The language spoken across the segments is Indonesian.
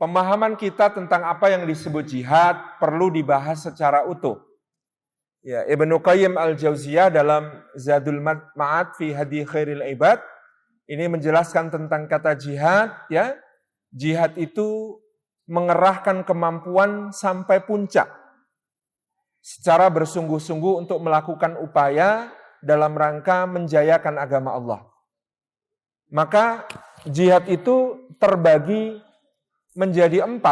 pemahaman kita tentang apa yang disebut jihad perlu dibahas secara utuh. Ya, Ibnu Qayyim Al-Jauziyah dalam Zadul Ma'ad fi Hadi Khairil Ibad ini menjelaskan tentang kata jihad, ya. Jihad itu mengerahkan kemampuan sampai puncak secara bersungguh-sungguh untuk melakukan upaya dalam rangka menjayakan agama Allah. Maka jihad itu terbagi menjadi 4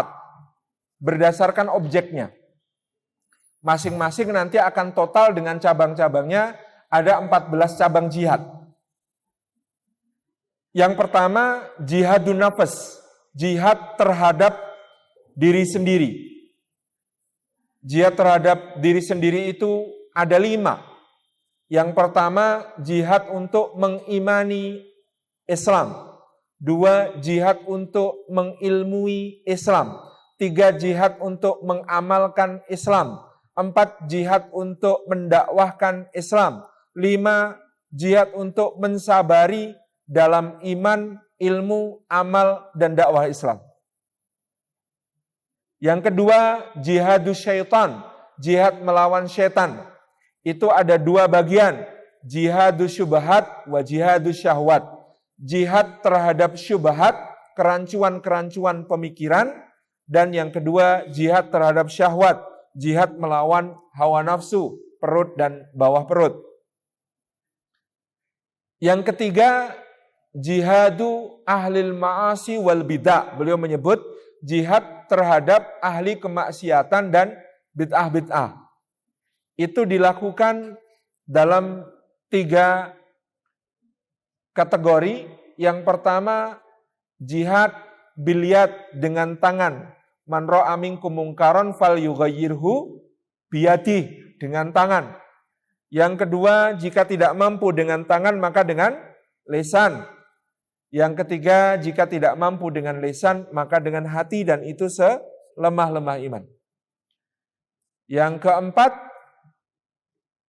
berdasarkan objeknya. Masing-masing nanti akan total dengan cabang-cabangnya ada 14 cabang jihad. Yang pertama jihadun nafas, jihad terhadap diri sendiri. Jihad terhadap diri sendiri itu ada 5. Yang pertama jihad untuk mengimani Islam. 2, jihad untuk mengilmui Islam. 3, jihad untuk mengamalkan Islam. 4, jihad untuk mendakwahkan Islam. 5, jihad untuk mensabari dalam iman, ilmu, amal, dan dakwah Islam. Yang kedua, jihadus syaitan, jihad melawan syaitan. Itu ada 2 bagian, jihadus syubhat wa jihadus syahwat. Jihad terhadap syubhat, kerancuan-kerancuan pemikiran, dan yang kedua jihad terhadap syahwat, jihad melawan hawa nafsu, perut dan bawah perut. Yang ketiga jihadu ahlil ma'asi wal bid'ah. Beliau menyebut jihad terhadap ahli kemaksiatan dan bid'ah-bid'ah. Itu dilakukan dalam 3 kategori. Yang pertama jihad bilyad dengan tangan. Man ra'a minkum mungkaron falyughayyirhu biyadihi dengan tangan. Yang kedua jika tidak mampu dengan tangan maka dengan lisan. Yang ketiga jika tidak mampu dengan lisan maka dengan hati, dan itu selemah-lemah iman. Yang keempat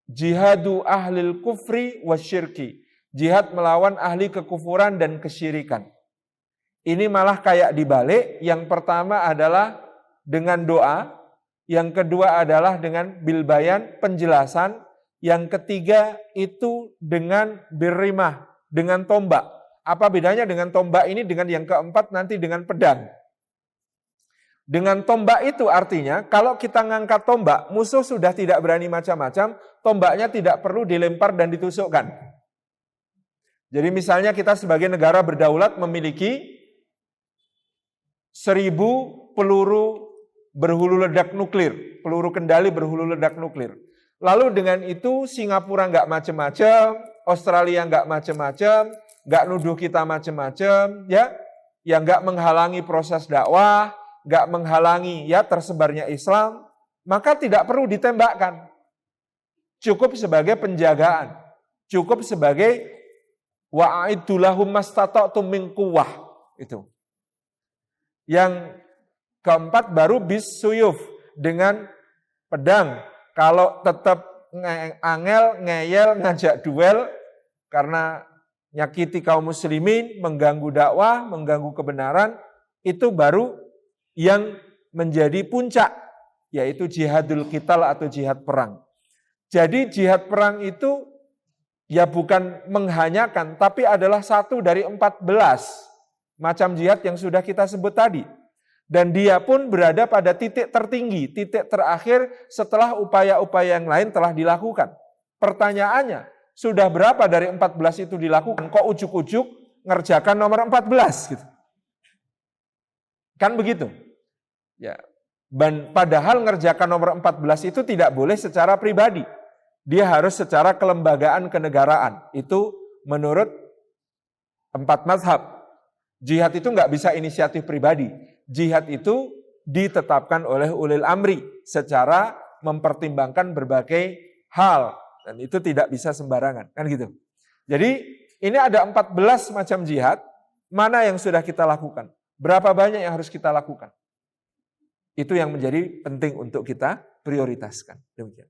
jihadu ahlil kufri wasyirki, jihad melawan ahli kekufuran dan kesyirikan. Ini malah kayak dibalik. Yang pertama adalah dengan doa, yang kedua adalah dengan bilbayan, penjelasan, yang ketiga itu dengan birrimah, dengan tombak. Apa bedanya dengan tombak ini dengan yang keempat nanti dengan pedang? Dengan tombak itu artinya kalau kita ngangkat tombak, musuh sudah tidak berani macam-macam, tombaknya tidak perlu dilempar dan ditusukkan. Jadi misalnya kita sebagai negara berdaulat memiliki 1000 peluru berhulu ledak nuklir, peluru kendali berhulu ledak nuklir. Lalu dengan itu Singapura nggak macam-macam, Australia nggak macam-macam, nggak nuduh kita macam-macam, ya, yang nggak menghalangi proses dakwah, nggak menghalangi ya tersebarnya Islam, maka tidak perlu ditembakkan. Cukup sebagai penjagaan, cukup sebagai wa'iddu lahum mastata'tum min quwwah. Itu. Yang keempat baru bis suyuf, dengan pedang. Kalau tetap angel, ngeyel, ngajak duel karena nyakiti kaum muslimin, mengganggu dakwah, mengganggu kebenaran, itu baru yang menjadi puncak, yaitu jihadul qital atau jihad perang. Jadi jihad perang itu ya bukan menghanyakan, tapi adalah satu dari 14 macam jihad yang sudah kita sebut tadi. Dan dia pun berada pada titik tertinggi, titik terakhir setelah upaya-upaya yang lain telah dilakukan. Pertanyaannya, sudah berapa dari 14 itu dilakukan? Kok ujuk-ujuk ngerjakan nomor 14 gitu? Kan begitu? Ya. Dan padahal ngerjakan nomor 14 itu tidak boleh secara pribadi. Dia harus secara kelembagaan kenegaraan. Itu menurut 4 mazhab. Jihad itu nggak bisa inisiatif pribadi. Jihad itu ditetapkan oleh ulil amri secara mempertimbangkan berbagai hal. Dan itu tidak bisa sembarangan. Kan gitu. Jadi ini ada 14 macam jihad. Mana yang sudah kita lakukan? Berapa banyak yang harus kita lakukan? Itu yang menjadi penting untuk kita prioritaskan. Demikian.